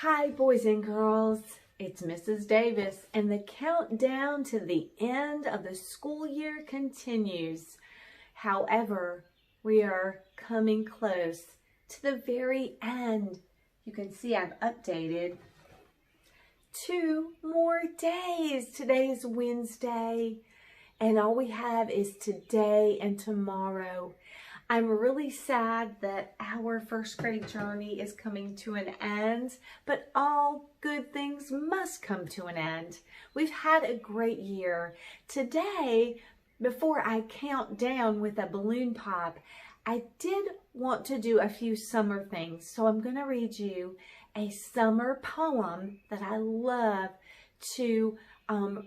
Hi, boys and girls. It's Mrs. Davis, and the countdown to the end of the school year continues. However, we are coming close to the very end. You can see I've updated 2 more days. Today is Wednesday, and all we have is today and tomorrow. I'm really sad that our first grade journey is coming to an end, but all good things must come to an end. We've had a great year. Today, before I count down with a balloon pop, I did want to do a few summer things. So I'm going to read you a summer poem that I love to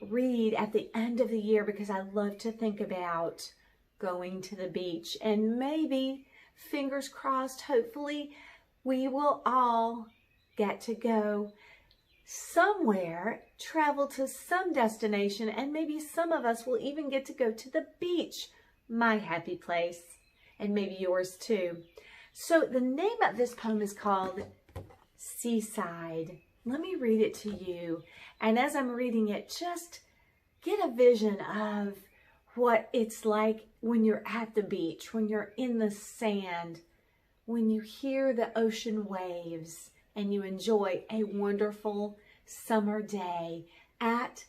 read at the end of the year because I love to think about going to the beach, and maybe, fingers crossed, hopefully we will all get to go somewhere, travel to some destination, and maybe some of us will even get to go to the beach, my happy place, and maybe yours too. So the name of this poem is called Seaside. Let me read it to you, and as I'm reading it, just get a vision of what it's like when you're at the beach, when you're in the sand, when you hear the ocean waves and you enjoy a wonderful summer day at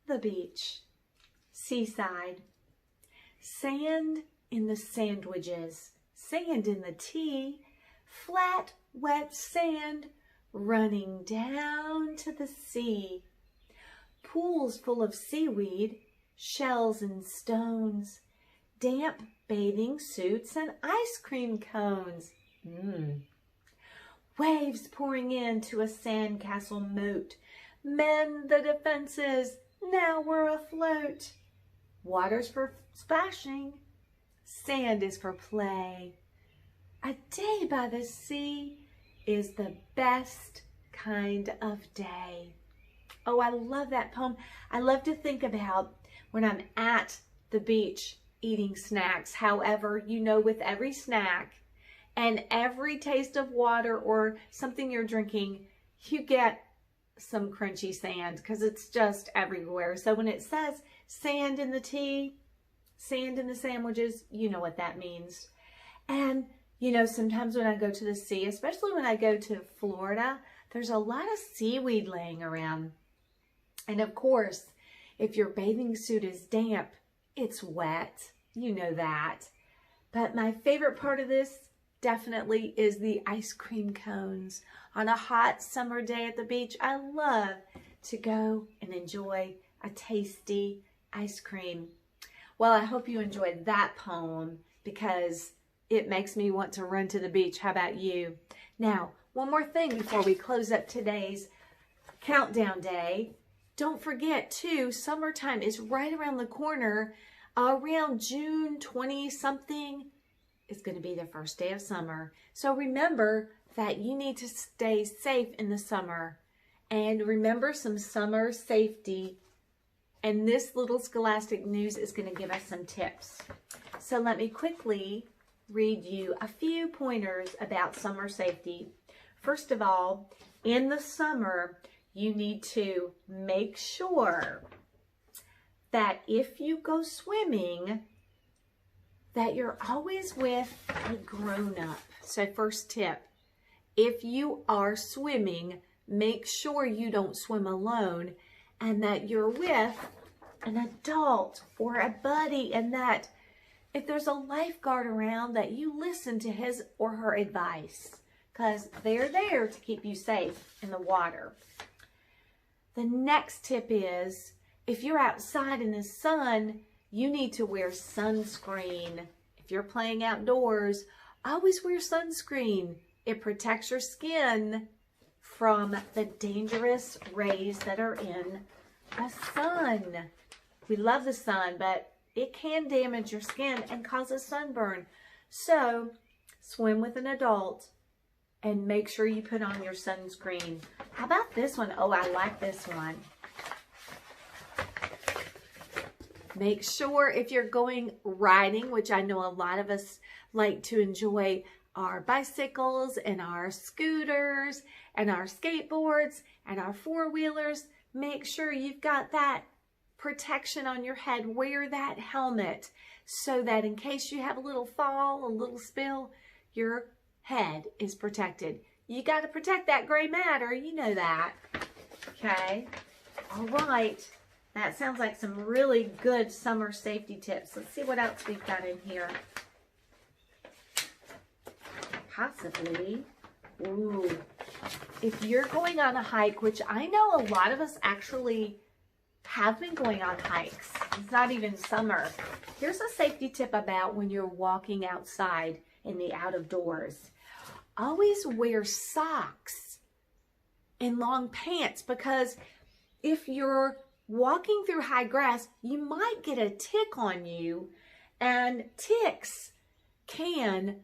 the beach. Seaside. Sand in the sandwiches, sand in the tea, flat, wet sand running down to the sea. Pools full of seaweed, shells and stones, damp bathing suits and ice cream cones. Waves pouring into a sandcastle moat. Mend the defenses, now we're afloat. Water's for splashing, sand is for play. A day by the sea is the best kind of day. Oh, I love that poem. I love to think about when I'm at the beach eating snacks. However, you know, with every snack and every taste of water or something you're drinking, you get some crunchy sand because it's just everywhere. So when it says sand in the tea, sand in the sandwiches, you know what that means. And, you know, sometimes when I go to the sea, especially when I go to Florida, there's a lot of seaweed laying around. And of course, if your bathing suit is damp, it's wet. You know that. But my favorite part of this definitely is the ice cream cones. On a hot summer day at the beach, I love to go and enjoy a tasty ice cream. Well, I hope you enjoyed that poem because it makes me want to run to the beach. How about you? Now, one more thing before we close up today's countdown day. Don't forget, too, summertime is right around the corner. Around June 20-something is going to be the first day of summer. So remember that you need to stay safe in the summer. And remember some summer safety. And this little Scholastic News is going to give us some tips. So let me quickly read you a few pointers about summer safety. First of all, in the summer, you need to make sure that if you go swimming, that you're always with a grown-up. So first tip, if you are swimming, make sure you don't swim alone and that you're with an adult or a buddy, and that if there's a lifeguard around, that you listen to his or her advice because they're there to keep you safe in the water. The next tip is, if you're outside in the sun, you need to wear sunscreen. If you're playing outdoors, always wear sunscreen. It protects your skin from the dangerous rays that are in the sun. We love the sun, but it can damage your skin and cause a sunburn. So, swim with an adult. And make sure you put on your sunscreen. How about this one? Oh, I like this one. Make sure if you're going riding, which I know a lot of us like to enjoy our bicycles and our scooters and our skateboards and our four-wheelers, make sure you've got that protection on your head. Wear that helmet so that in case you have a little fall, a little spill, your head is protected. You got to protect that gray matter. You know that. Okay. All right. That sounds like some really good summer safety tips. Let's see what else we've got in here. Possibly. Ooh. If you're going on a hike, which I know a lot of us actually have been going on hikes. It's not even summer. Here's a safety tip about when you're walking outside in the out of doors. Always wear socks and long pants, because if you're walking through high grass, you might get a tick on you, and ticks can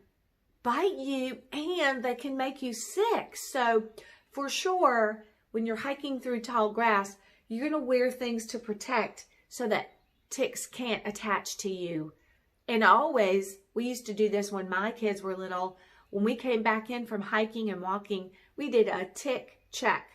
bite you and they can make you sick. So for sure, when you're hiking through tall grass, you're going to wear things to protect so that ticks can't attach to you. And always, we used to do this when my kids were little. When we came back in from hiking and walking, we did a tick check.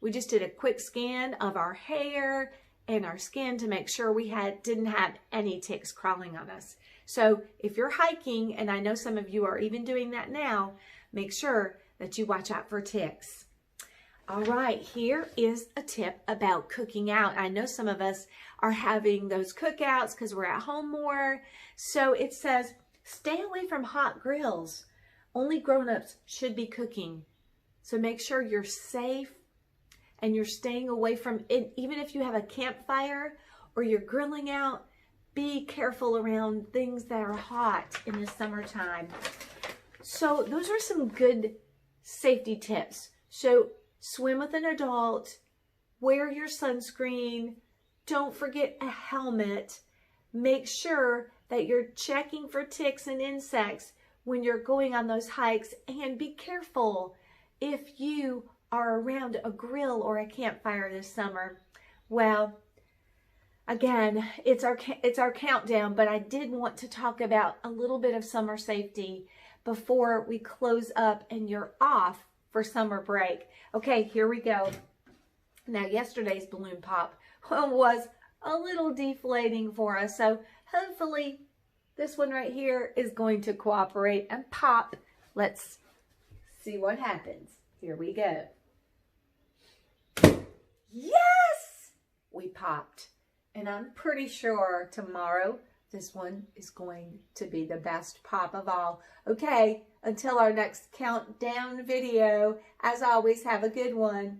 We just did a quick scan of our hair and our skin to make sure we didn't have any ticks crawling on us. So if you're hiking, and I know some of you are even doing that now, make sure that you watch out for ticks. All right, here is a tip about cooking out. I know some of us are having those cookouts because we're at home more. So it says, stay away from hot grills. Only grown-ups should be cooking. So make sure you're safe and you're staying away from it. Even if you have a campfire or you're grilling out, be careful around things that are hot in the summertime. So those are some good safety tips. So swim with an adult, wear your sunscreen, don't forget a helmet, make sure that you're checking for ticks and insects when you're going on those hikes, and be careful if you are around a grill or a campfire this summer. Well, again, it's our countdown, but I did want to talk about a little bit of summer safety before we close up and you're off for summer break. Okay, here we go. Now, yesterday's balloon pop was a little deflating for us, so hopefully this one right here is going to cooperate and pop. Let's see what happens. Here we go. Yes! We popped. And I'm pretty sure tomorrow this one is going to be the best pop of all. Okay, until our next countdown video, as always, have a good one.